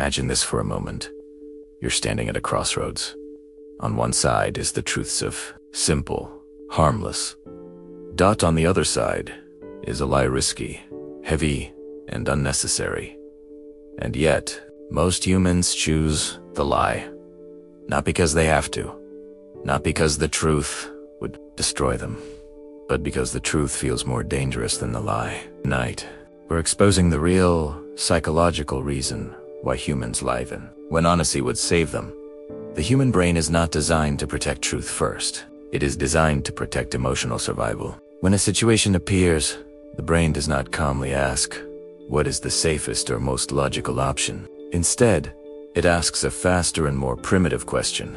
Imagine this for a moment. You're standing at a crossroads. On one side is the truths of simple, harmless. On the other side is a lie risky, heavy, and unnecessary. And yet, most humans choose the lie. Not because they have to, not because the truth would destroy them, but because the truth feels more dangerous than the lie. Tonight, we're exposing the real, psychological reason why humans lie when honesty would save them. The human brain is not designed to protect truth first. It is designed to protect emotional survival. When a situation appears, the brain does not calmly ask, what is the safest or most logical option? Instead, it asks a faster and more primitive question.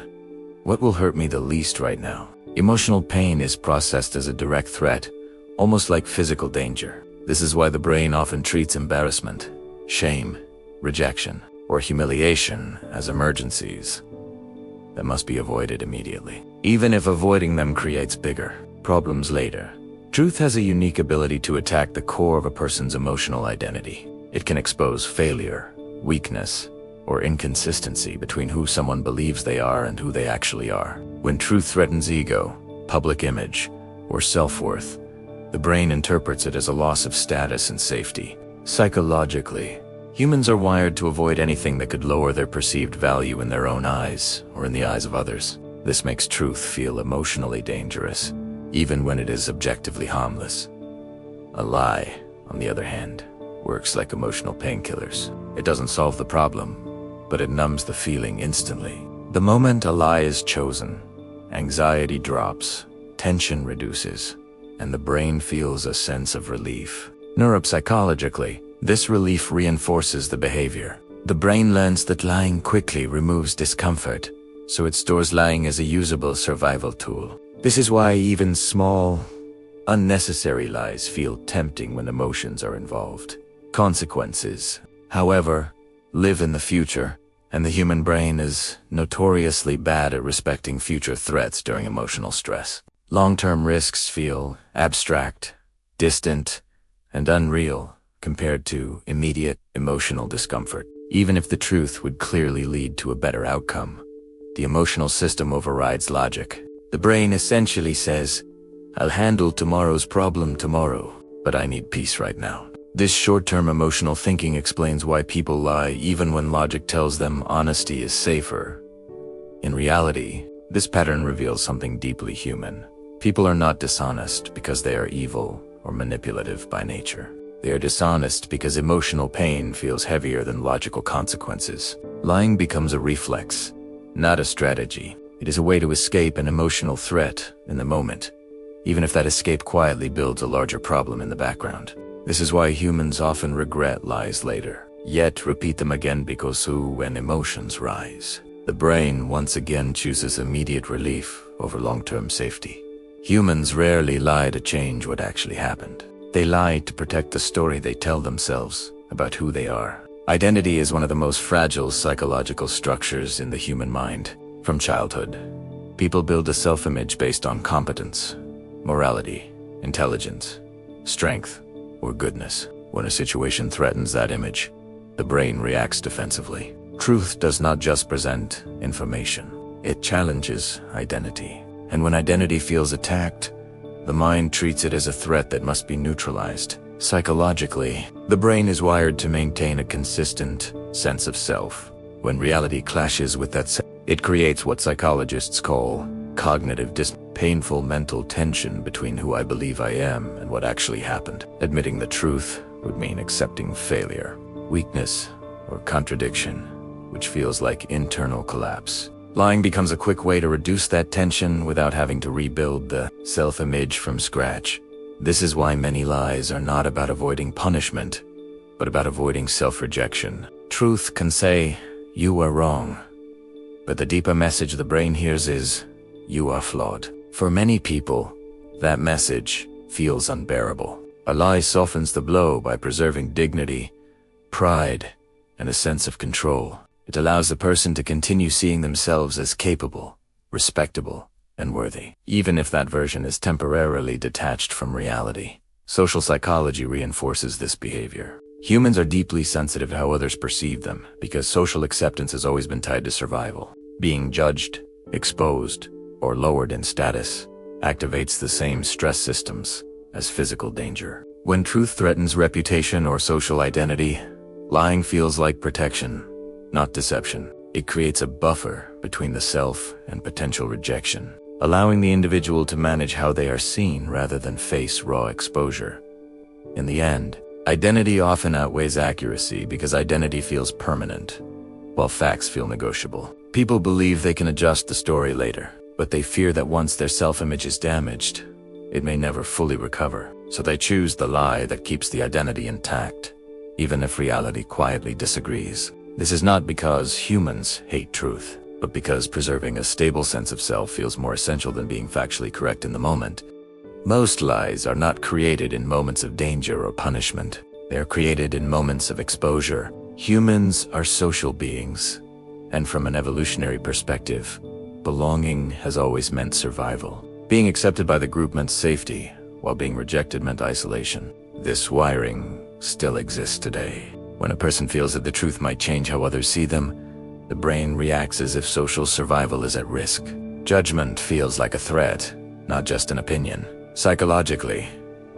What will hurt me the least right now? Emotional pain is processed as a direct threat, almost like physical danger. This is why the brain often treats embarrassment, shame, rejection, or humiliation as emergencies that must be avoided immediately, even if avoiding them creates bigger problems later. Truth has a unique ability to attack the core of a person's emotional identity. It can expose failure, weakness, or inconsistency between who someone believes they are and who they actually are. When truth threatens ego, public image, or self-worth, the brain interprets it as a loss of status and safety. Psychologically, humans are wired to avoid anything that could lower their perceived value in their own eyes or in the eyes of others. This makes truth feel emotionally dangerous, even when it is objectively harmless. A lie, on the other hand, works like emotional painkillers. It doesn't solve the problem, but it numbs the feeling instantly. The moment a lie is chosen, anxiety drops, tension reduces, and the brain feels a sense of relief. Neuropsychologically, this relief reinforces the behavior. The brain learns that lying quickly removes discomfort, so it stores lying as a usable survival tool. This is why even small, unnecessary lies feel tempting when emotions are involved. Consequences, however, live in the future, and the human brain is notoriously bad at respecting future threats during emotional stress. Long-term risks feel abstract, distant, and unreal compared to immediate emotional discomfort. Even if the truth would clearly lead to a better outcome, the emotional system overrides logic. The brain essentially says, I'll handle tomorrow's problem tomorrow, but I need peace right now. This short-term emotional thinking explains why people lie even when logic tells them honesty is safer. In reality, this pattern reveals something deeply human. People are not dishonest because they are evil or manipulative by nature. They are dishonest because emotional pain feels heavier than logical consequences. Lying becomes a reflex, not a strategy. It is a way to escape an emotional threat in the moment, even if that escape quietly builds a larger problem in the background. This is why humans often regret lies later, yet repeat them again because when emotions rise, the brain once again chooses immediate relief over long-term safety. Humans rarely lie to change what actually happened. They lie to protect the story they tell themselves about who they are. Identity is one of the most fragile psychological structures in the human mind. From childhood, people build a self-image based on competence, morality, intelligence, strength, or goodness. When a situation threatens that image, the brain reacts defensively. Truth does not just present information. It challenges identity. And when identity feels attacked, the mind treats it as a threat that must be neutralized. Psychologically, the brain is wired to maintain a consistent sense of self. When reality clashes with that sense, it creates what psychologists call cognitive painful mental tension between who I believe I am and what actually happened. Admitting the truth would mean accepting failure, weakness, or contradiction, which feels like internal collapse. Lying becomes a quick way to reduce that tension without having to rebuild the self-image from scratch. This is why many lies are not about avoiding punishment, but about avoiding self-rejection. Truth can say, you are wrong, but the deeper message the brain hears is, you are flawed. For many people, that message feels unbearable. A lie softens the blow by preserving dignity, pride, and a sense of control. It allows the person to continue seeing themselves as capable, respectable, and worthy, even if that version is temporarily detached from reality. Social psychology reinforces this behavior. Humans are deeply sensitive to how others perceive them because social acceptance has always been tied to survival. Being judged, exposed, or lowered in status activates the same stress systems as physical danger. When truth threatens reputation or social identity, lying feels like protection, not deception. It creates a buffer between the self and potential rejection, allowing the individual to manage how they are seen rather than face raw exposure. In the end, identity often outweighs accuracy because identity feels permanent, while facts feel negotiable. People believe they can adjust the story later, but they fear that once their self-image is damaged, it may never fully recover. So they choose the lie that keeps the identity intact, even if reality quietly disagrees. This is not because humans hate truth, but because preserving a stable sense of self feels more essential than being factually correct in the moment. Most lies are not created in moments of danger or punishment. They are created in moments of exposure. Humans are social beings, and from an evolutionary perspective, belonging has always meant survival. Being accepted by the group meant safety, while being rejected meant isolation. This wiring still exists today. When a person feels that the truth might change how others see them, the brain reacts as if social survival is at risk. Judgment feels like a threat, not just an opinion. Psychologically,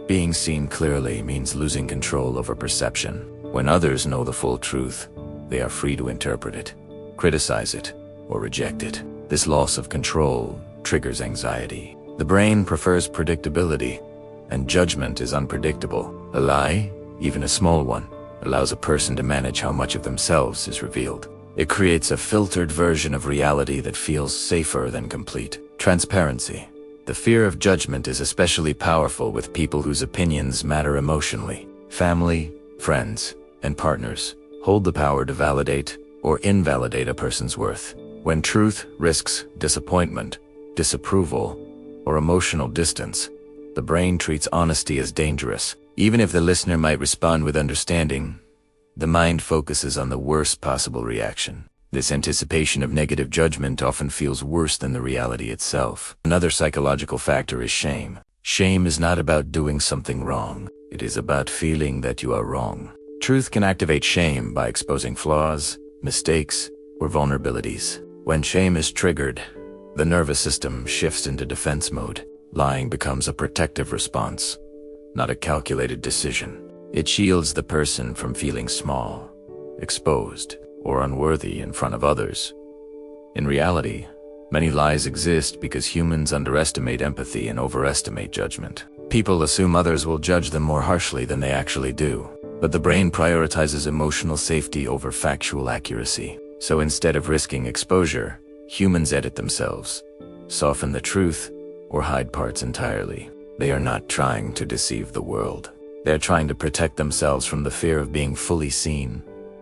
being seen clearly means losing control over perception. When others know the full truth, they are free to interpret it, criticize it, or reject it. This loss of control triggers anxiety. The brain prefers predictability, and judgment is unpredictable. A lie, even a small one, allows a person to manage how much of themselves is revealed. It creates a filtered version of reality that feels safer than complete. Transparency. The fear of judgment is especially powerful with people whose opinions matter emotionally. Family, friends, and partners hold the power to validate or invalidate a person's worth. When truth risks disappointment, disapproval, or emotional distance, the brain treats honesty as dangerous. Even if the listener might respond with understanding, the mind focuses on the worst possible reaction. This anticipation of negative judgment often feels worse than the reality itself. Another psychological factor is shame. Shame is not about doing something wrong. It is about feeling that you are wrong. Truth can activate shame by exposing flaws, mistakes, or vulnerabilities. When shame is triggered, the nervous system shifts into defense mode. Lying becomes a protective response, not a calculated decision. It shields the person from feeling small, exposed, or unworthy in front of others. In reality, many lies exist because humans underestimate empathy and overestimate judgment. People assume others will judge them more harshly than they actually do, but the brain prioritizes emotional safety over factual accuracy. So instead of risking exposure, humans edit themselves, soften the truth, or hide parts entirely. They are not trying to deceive the world. They are trying to protect themselves from the fear of being fully seen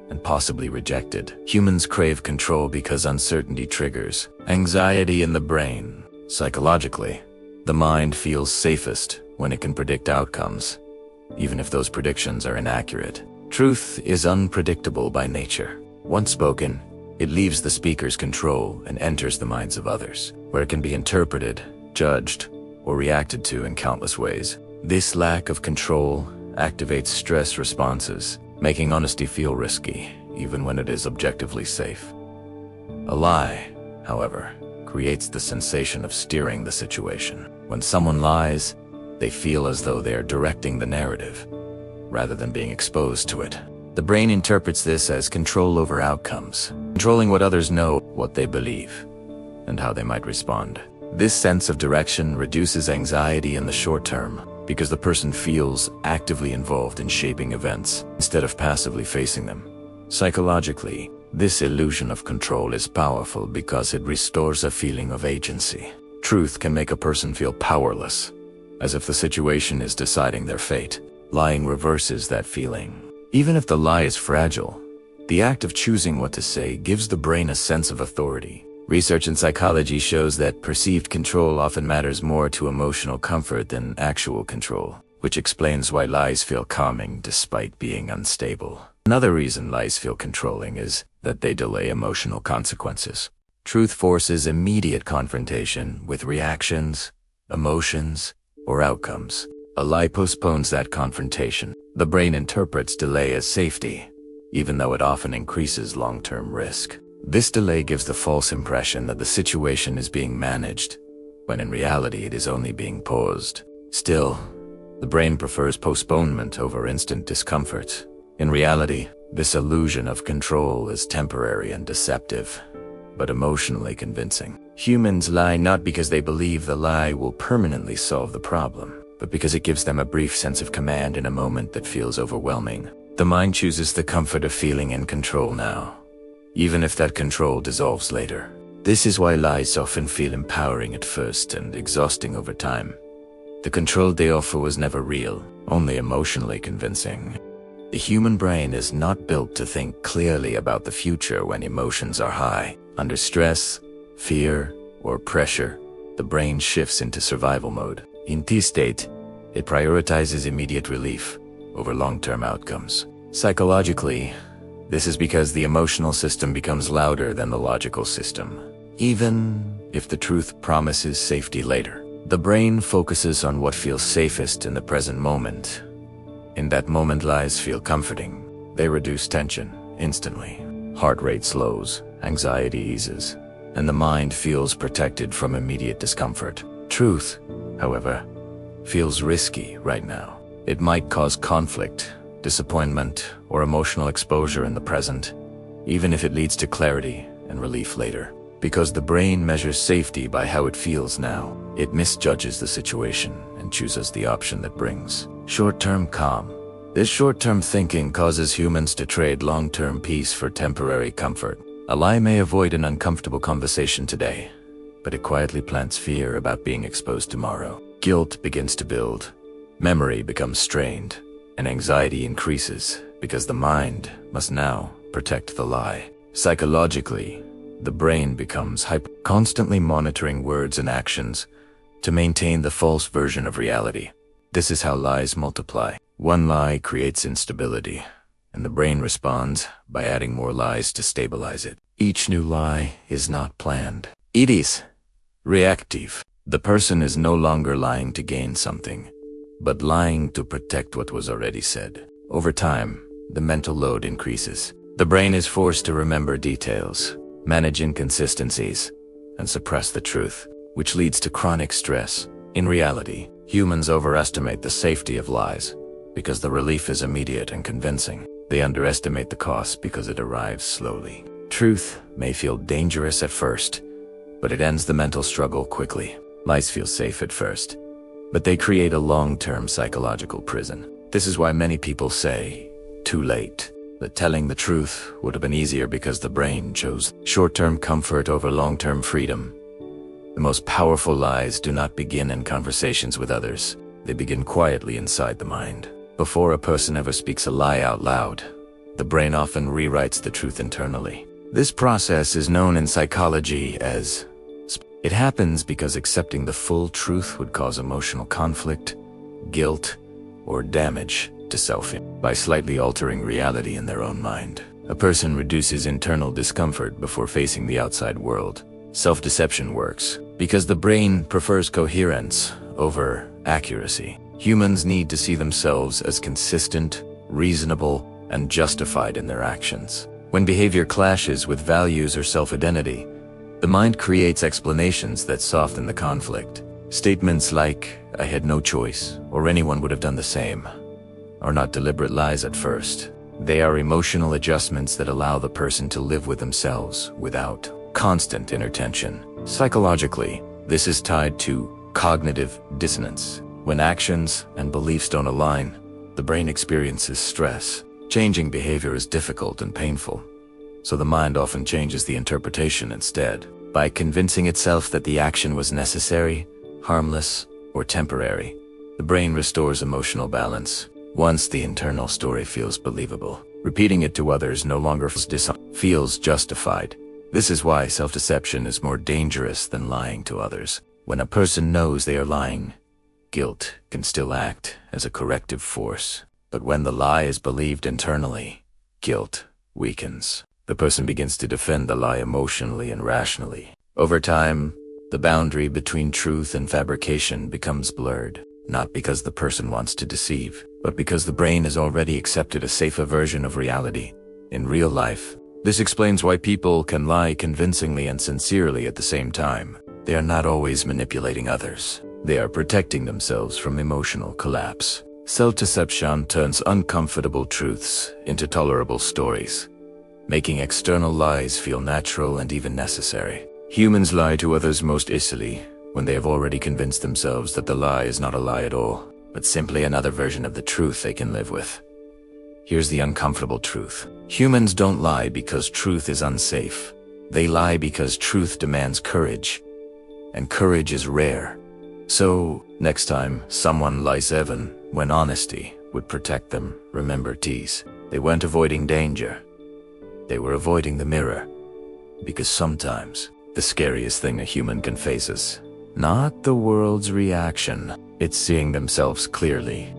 and possibly rejected. Humans crave control because uncertainty triggers anxiety in the brain. Psychologically, the mind feels safest when it can predict outcomes, even if those predictions are inaccurate. Truth is unpredictable by nature. Once spoken, it leaves the speaker's control and enters the minds of others, where it can be interpreted, judged, or reacted to in countless ways. This lack of control activates stress responses, making honesty feel risky, even when it is objectively safe. A lie, however, creates the sensation of steering the situation. When someone lies, they feel as though they are directing the narrative, rather than being exposed to it. The brain interprets this as control over outcomes, controlling what others know, what they believe, and how they might respond. This sense of direction reduces anxiety in the short term because the person feels actively involved in shaping events instead of passively facing them. Psychologically, this illusion of control is powerful because it restores a feeling of agency. Truth can make a person feel powerless, as if the situation is deciding their fate. Lying reverses that feeling. Even if the lie is fragile, the act of choosing what to say gives the brain a sense of authority. Research in psychology shows that perceived control often matters more to emotional comfort than actual control, which explains why lies feel calming despite being unstable. Another reason lies feel controlling is that they delay emotional consequences. Truth forces immediate confrontation with reactions, emotions, or outcomes. A lie postpones that confrontation. The brain interprets delay as safety, even though it often increases long-term risk. This delay gives the false impression that the situation is being managed, when in reality it is only being paused. Still, the brain prefers postponement over instant discomfort. In reality, this illusion of control is temporary and deceptive, but emotionally convincing. Humans lie not because they believe the lie will permanently solve the problem, but because it gives them a brief sense of command in a moment that feels overwhelming. The mind chooses the comfort of feeling in control now, even if that control dissolves later. This is why lies often feel empowering at first and exhausting over time. The control they offer was never real, only emotionally convincing. The human brain is not built to think clearly about the future when emotions are high. Under stress, fear, or pressure, the brain shifts into survival mode. In this state, it prioritizes immediate relief over long-term outcomes. Psychologically, this is because the emotional system becomes louder than the logical system. Even if the truth promises safety later, the brain focuses on what feels safest in the present moment. In that moment, lies feel comforting. They reduce tension instantly. Heart rate slows, anxiety eases, and the mind feels protected from immediate discomfort. Truth, however, feels risky right now. It might cause conflict, disappointment, or emotional exposure in the present, even if it leads to clarity and relief later. Because the brain measures safety by how it feels now, it misjudges the situation and chooses the option that brings short-term calm. This short-term thinking causes humans to trade long-term peace for temporary comfort. A lie may avoid an uncomfortable conversation today, but it quietly plants fear about being exposed tomorrow. Guilt begins to build, memory becomes strained, and anxiety increases because the mind must now protect the lie. Psychologically, the brain becomes constantly monitoring words and actions to maintain the false version of reality. This is how lies multiply. One lie creates instability, and the brain responds by adding more lies to stabilize it. Each new lie is not planned. It is reactive. The person is no longer lying to gain something, but lying to protect what was already said. Over time, the mental load increases. The brain is forced to remember details, manage inconsistencies, and suppress the truth, which leads to chronic stress. In reality, humans overestimate the safety of lies because the relief is immediate and convincing. They underestimate the cost because it arrives slowly. Truth may feel dangerous at first, but it ends the mental struggle quickly. Lies feel safe at first, but they create a long-term psychological prison. This is why many people say, too late, that telling the truth would have been easier because the brain chose short-term comfort over long-term freedom. The most powerful lies do not begin in conversations with others. They begin quietly inside the mind. Before a person ever speaks a lie out loud, the brain often rewrites the truth internally. This process is known in psychology as it happens because accepting the full truth would cause emotional conflict, guilt, or damage to self. By slightly altering reality in their own mind, a person reduces internal discomfort before facing the outside world. Self-deception works because the brain prefers coherence over accuracy. Humans need to see themselves as consistent, reasonable, and justified in their actions. When behavior clashes with values or self-identity, the mind creates explanations that soften the conflict. Statements like, "I had no choice," or "anyone would have done the same," are not deliberate lies at first. They are emotional adjustments that allow the person to live with themselves without constant inner tension. Psychologically, this is tied to cognitive dissonance. When actions and beliefs don't align, the brain experiences stress. Changing behavior is difficult and painful, so the mind often changes the interpretation instead. By convincing itself that the action was necessary, harmless, or temporary, the brain restores emotional balance. Once the internal story feels believable, repeating it to others no longer feels justified. This is why self-deception is more dangerous than lying to others. When a person knows they are lying, guilt can still act as a corrective force. But when the lie is believed internally, guilt weakens. The person begins to defend the lie emotionally and rationally. Over time, the boundary between truth and fabrication becomes blurred, not because the person wants to deceive, but because the brain has already accepted a safer version of reality. In real life, this explains why people can lie convincingly and sincerely at the same time. They are not always manipulating others. They are protecting themselves from emotional collapse. Self-deception turns uncomfortable truths into tolerable stories, making external lies feel natural and even necessary. Humans lie to others most easily when they have already convinced themselves that the lie is not a lie at all, but simply another version of the truth they can live with. Here's the uncomfortable truth. Humans don't lie because truth is unsafe. They lie because truth demands courage, and courage is rare. So, next time someone lies even when honesty would protect them, remember these. They weren't avoiding danger. They were avoiding the mirror. Because sometimes, the scariest thing a human can face is not the world's reaction. It's seeing themselves clearly.